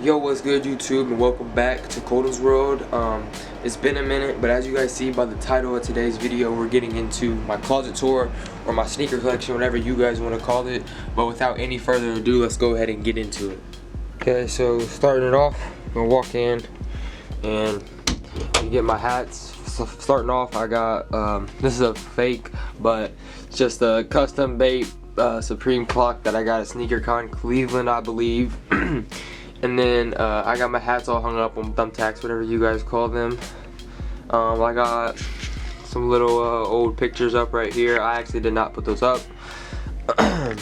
Yo, what's good YouTube, and welcome back to Colton's World. It's been a minute, but as you guys see by the title of today's video, we're getting into my closet tour or my sneaker collection, whatever you guys want to call it. But without any further ado, let's go ahead and get into it. Okay, so starting it off, I'm gonna walk in and you get my hats. So starting off, I got this is a fake, but it's just a custom bait Supreme clock that I got at SneakerCon Cleveland, I believe. And then I got my hats all hung up on thumbtacks, whatever you guys call them. I got some little old pictures up right here. I actually did not put those up. And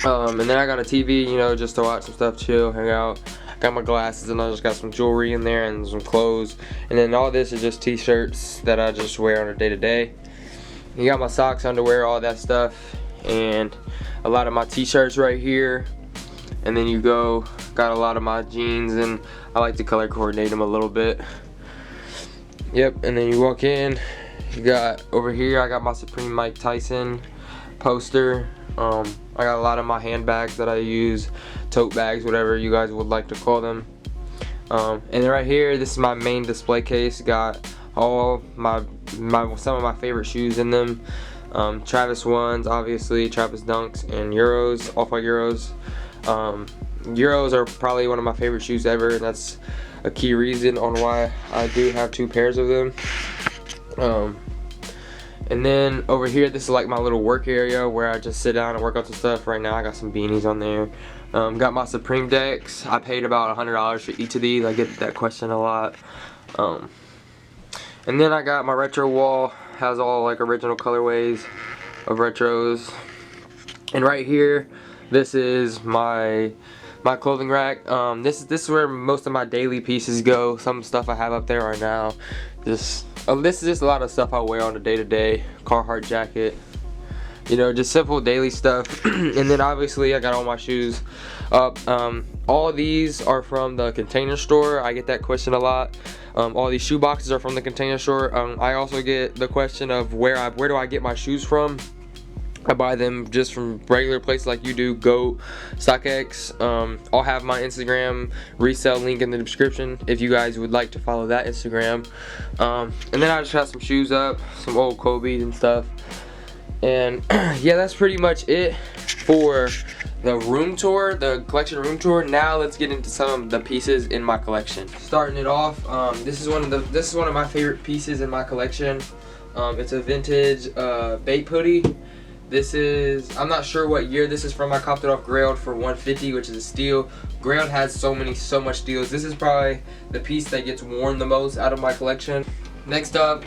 then I got a TV, you know, just to watch some stuff, chill, hang out. Got my glasses, and I just got some jewelry in there and some clothes. And then all this is just t-shirts that I just wear on a day-to-day. You got my socks, underwear, all that stuff, and a lot of my t-shirts right here. And then you got a lot of my jeans, and I like to color coordinate them a little bit. Yep, and then you walk in, you got over here, I got my Supreme Mike Tyson poster. I got a lot of my handbags that I use, tote bags, whatever you guys would like to call them. And then right here, this is my main display case. Got all some of my favorite shoes in them. Travis ones, obviously, Travis Dunks, and Euros, off-white Euros. Euros are probably one of my favorite shoes ever, and that's a key reason on why I do have 2 pairs of them. And then over here, this is like my little work area where I just sit down and work on some stuff. Right now I got some beanies on there. Got my Supreme decks. I paid about $100 for each of these. I get that question a lot. And then I got my retro wall. Has all like original colorways of retros. And right here, this is my clothing rack. This is where most of my daily pieces go. Some stuff I have up there right now. This is just a lot of stuff I wear on a day-to-day. Carhartt jacket, you know, just simple daily stuff. And then obviously I got all my shoes up. All of these are from the Container Store. I get that question a lot. All these shoe boxes are from the Container Store. I also get the question of where do I get my shoes from. I buy them just from regular places like you do, GOAT, StockX. I'll have my Instagram resell link in the description if you guys would like to follow that Instagram. And then I just got some shoes up, some old Kobe's and stuff. And yeah, that's pretty much it for the room tour, the collection room tour. Now let's get into some of the pieces in my collection. Starting it off, this is one of my favorite pieces in my collection. It's a vintage bait hoodie. This is, I'm not sure what year this is from. I copped it off Grail for $150, which is a steal. Grail has so much steals. This is probably the piece that gets worn the most out of my collection. Next up,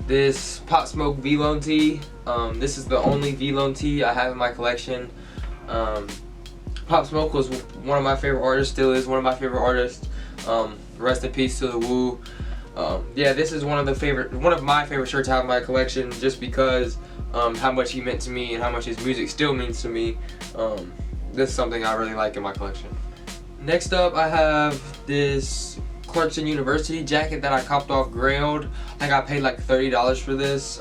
this Pop Smoke V-Lone tee. This is the only V-Lone tee I have in my collection. Pop Smoke was one of my favorite artists, still is one of my favorite artists. Rest in peace to the Woo. Yeah, this is one of my favorite shirts I have in my collection, just because how much he meant to me and how much his music still means to me. This is something I really like in my collection. Next up, I have this Clarkson University jacket that I copped off Grailed. I think I paid like $30 for this.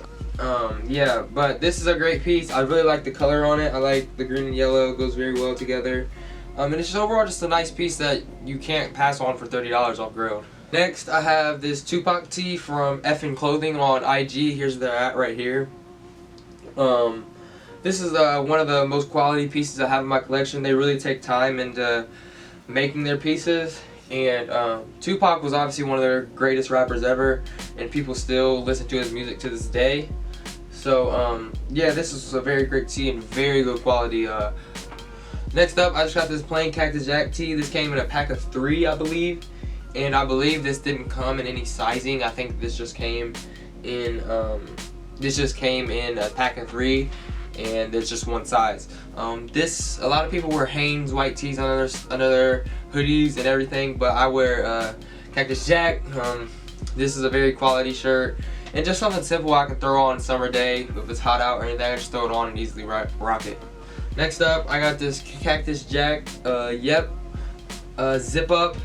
Yeah, but this is a great piece. I really like the color on it. I like the green and yellow, it goes very well together. And it's just overall just a nice piece that you can't pass on for $30 off Grailed. Next, I have this Tupac tee from Effin' Clothing on IG. Here's where they're at right here. This is one of the most quality pieces I have in my collection. They really take time into making their pieces. And Tupac was obviously one of their greatest rappers ever, and people still listen to his music to this day. So yeah, this is a very great tee and very good quality. Next up, I just got this plain Cactus Jack tee. This came in a pack of 3, I believe. And I believe this didn't come in any sizing. I think this just came in a pack of 3, and there's just one size. A lot of people wear Hanes white tees under their hoodies and everything, but I wear Cactus Jack. This is a very quality shirt, and just something simple I can throw on summer day if it's hot out or anything. I just throw it on and easily rock it. Next up, I got this Cactus Jack zip up.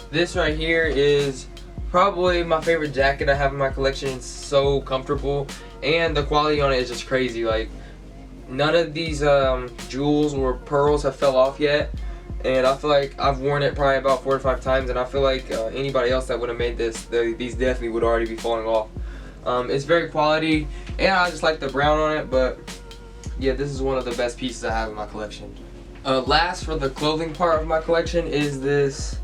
This right here is probably my favorite jacket I have in my collection. It's so comfortable, and the quality on it is just crazy. Like, none of these jewels or pearls have fell off yet, and I feel like I've worn it probably about 4 or 5 times, and I feel like anybody else that would have made this, these definitely would already be falling off. It's very quality, and I just like the brown on it, but yeah, this is one of the best pieces I have in my collection. Last for the clothing part of my collection is this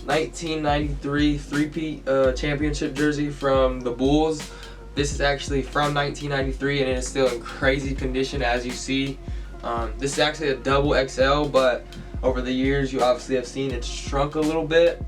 1993 three-peat championship jersey from the Bulls. This is actually from 1993, and it is still in crazy condition, as you see. This is actually a double XL, but over the years you obviously have seen it's shrunk a little bit.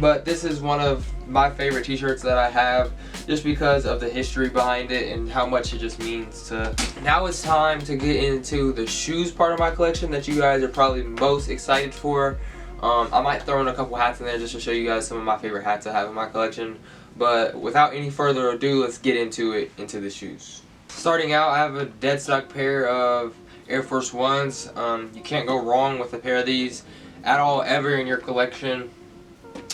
But this is one of my favorite t-shirts that I have, just because of the history behind it and how much it just means to. Now it's time to get into the shoes part of my collection that you guys are probably most excited for. I might throw in a couple hats in there just to show you guys some of my favorite hats I have in my collection. But without any further ado, let's get into the shoes. Starting out, I have a dead stock pair of Air Force Ones. You can't go wrong with a pair of these at all, ever in your collection.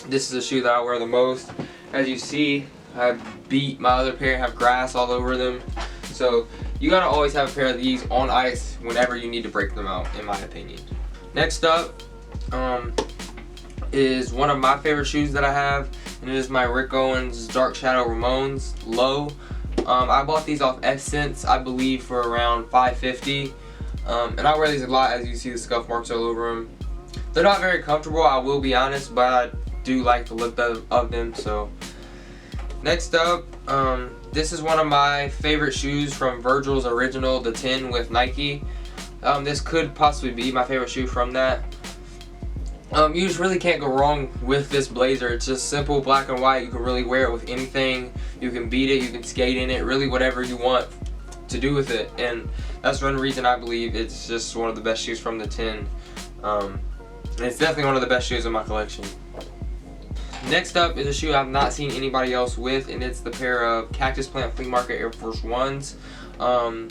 This is a shoe that I wear the most. As you see, I beat my other pair, have grass all over them. So you gotta always have a pair of these on ice whenever you need to break them out, in my opinion. Next up is one of my favorite shoes that I have, and it is my Rick Owens Dark Shadow Ramones Low. I bought these off Essence, I believe, for around $5.50. And I wear these a lot, as you see the scuff marks all over them. They're not very comfortable, I will be honest, but I do like the look of them. So next up, this is one of my favorite shoes from Virgil's Original, the 10 with Nike. This could possibly be my favorite shoe from that. You just really can't go wrong with this blazer. It's just simple black and white. You can really wear it with anything. You can beat it, you can skate in it, really whatever you want to do with it. And that's one reason I believe it's just one of the best shoes from the 10. And it's definitely one of the best shoes in my collection. Next up is a shoe I've not seen anybody else with, and it's the pair of Cactus Plant Flea Market Air Force Ones.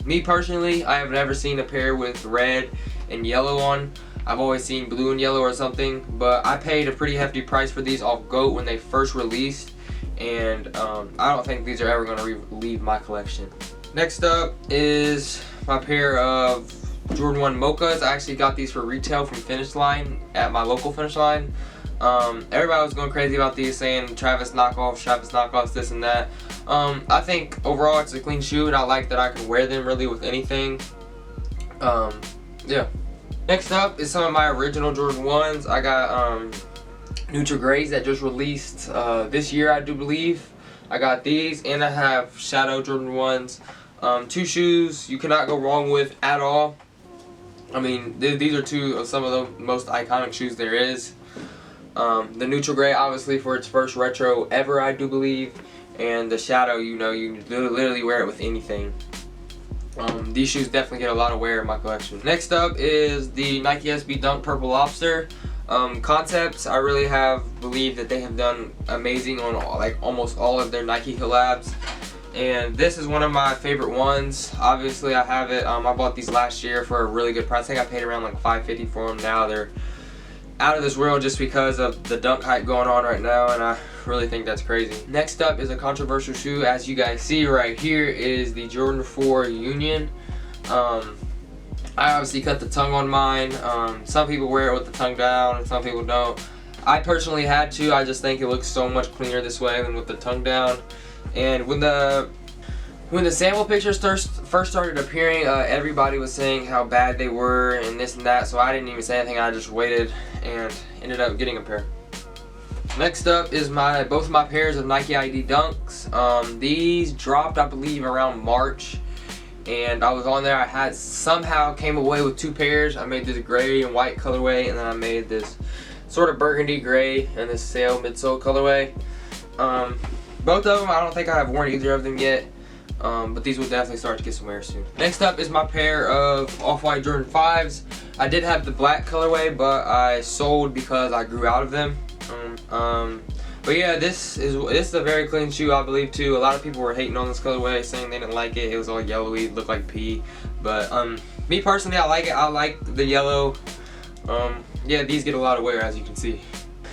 Me personally, I have never seen a pair with red and yellow on. I've always seen blue and yellow or something, but I paid a pretty hefty price for these off GOAT when they first released, and I don't think these are ever going to leave my collection. Next up is my pair of Jordan 1 Mochas. I actually got these for retail from Finish Line at my local Finish Line. Everybody was going crazy about these, saying Travis knockoffs, this and that. I think overall it's a clean shoe, and I like that I can wear them really with anything. Yeah. Next up is some of my original Jordan 1s. I got Neutral Grays that just released this year, I do believe. I got these, and I have Shadow Jordan 1s. Two shoes you cannot go wrong with at all. I mean, these are two of some of the most iconic shoes there is. The Neutral Gray, obviously, for its first retro ever, I do believe. And the Shadow, you know, you literally wear it with anything. These shoes definitely get a lot of wear in my collection. Next up is the Nike SB Dunk Purple Lobster. Concepts, I really believe that they have done amazing on like almost all of their Nike collabs. And this is one of my favorite ones. Obviously, I have it. I bought these last year for a really good price. I think I paid around like $5.50 for them. Now they're out of this world just because of the dunk hype going on right now, and I really think that's crazy. Next up is a controversial shoe. As you guys see right here is the Jordan 4 Union. I obviously cut the tongue on mine. Some people wear it with the tongue down and some people don't. I personally had to. I just think it looks so much cleaner this way than with the tongue down. And when the sample pictures first started appearing, everybody was saying how bad they were and this and that, so I didn't even say anything. I just waited and ended up getting a pair. Next up is both of my pairs of Nike ID Dunks. These dropped, I believe, around March, and I was on there. I somehow came away with two pairs. I made this gray and white colorway, and then I made this sort of burgundy gray and this sail midsole colorway. Both of them, I don't think I have worn either of them yet. But these will definitely start to get some wear soon. Next up is my pair of off-white Jordan 5s. I did have the black colorway, but I sold because I grew out of them. But yeah, this is a very clean shoe, I believe, too. A lot of people were hating on this colorway, saying they didn't like it. It was all yellowy, it looked like pee. But me personally, I like it. I like the yellow. Yeah, these get a lot of wear, as you can see.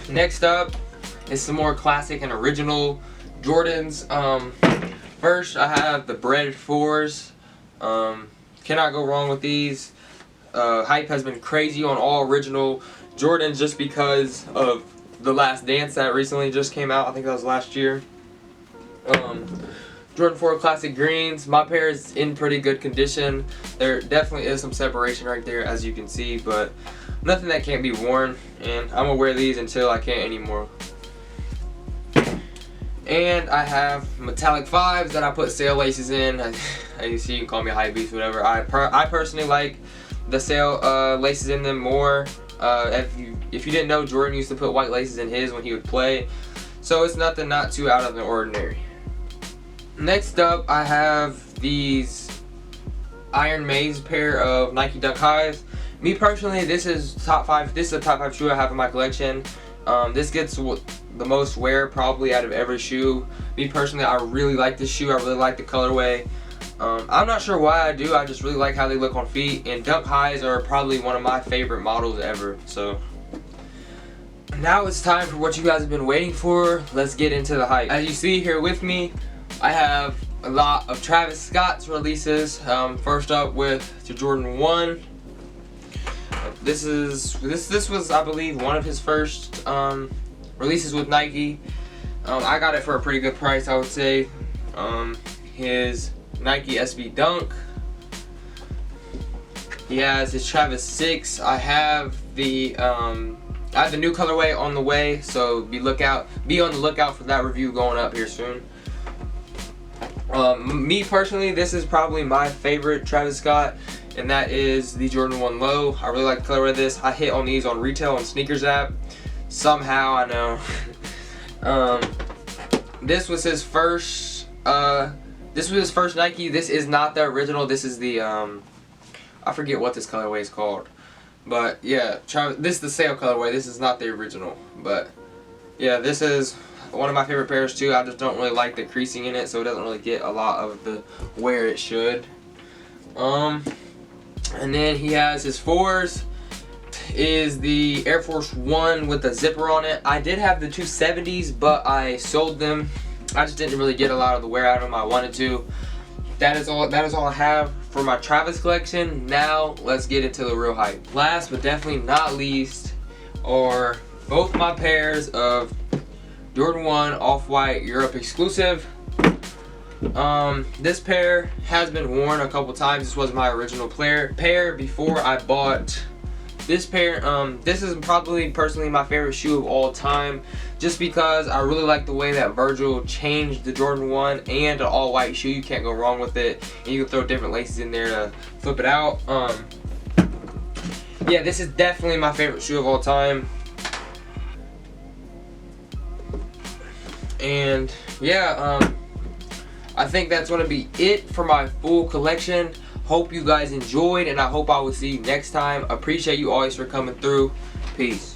Next up is some more classic and original Jordans. First, I have the Bread 4s. Cannot go wrong with these. Hype has been crazy on all original Jordans just because of The Last Dance that recently just came out. I think that was last year. Jordan 4 Classic Greens. My pair is in pretty good condition. There definitely is some separation right there, as you can see, but nothing that can't be worn. And I'm gonna wear these until I can't anymore. And I have metallic 5s that I put sail laces in. As you see, you can call me a hype beast, whatever. I personally like the sail laces in them more. If you didn't know, Jordan used to put white laces in his when he would play, so it's nothing not too out of the ordinary. Next up, I have these Iron Maze pair of Nike Dunk Highs. Me personally, this is top 5. This is a top 5 shoe I have in my collection. This gets the most wear probably out of every shoe. Me personally, I really like this shoe. I really like the colorway. I'm not sure why I do. I just really like how they look on feet. And Dunk Highs are probably one of my favorite models ever. So now it's time for what you guys have been waiting for. Let's get into the hype. As you see here with me, I have a lot of Travis Scott's releases. First up with the Jordan 1. This was, I believe, one of his first releases with Nike. I got it for a pretty good price, I would say. His Nike SB Dunk. He has his Travis 6. I have the new colorway on the way, so be on the lookout for that review going up here soon. Me personally, this is probably my favorite Travis Scott, and that is the Jordan 1 Low. I really like the color of this. I hit on these on retail and sneakers app. Somehow, I know. This was his first. This was his first Nike. This is not the original. This is the I forget what this colorway is called, but yeah, this is the sale colorway. This is not the original, but yeah, this is one of my favorite pairs too. I just don't really like the creasing in it, so it doesn't really get a lot of the wear it should. And then he has his 4s. Is the Air Force 1 with the zipper on it. I did have the 270s, but I sold them. I just didn't really get a lot of the wear out of them I wanted to. That is all I have for my Travis collection. Now let's get into the real hype. Last but definitely not least are both my pairs of Jordan 1 Off-White Europe exclusive. This pair has been worn a couple times. This was my original pair before I bought this pair. This is probably personally my favorite shoe of all time, just because I really like the way that Virgil changed the Jordan 1 and an all-white shoe. You can't go wrong with it, and you can throw different laces in there to flip it out. Yeah, this is definitely my favorite shoe of all time. And yeah, I think that's going to be it for my full collection. Hope you guys enjoyed, and I hope I will see you next time. Appreciate you always for coming through. Peace.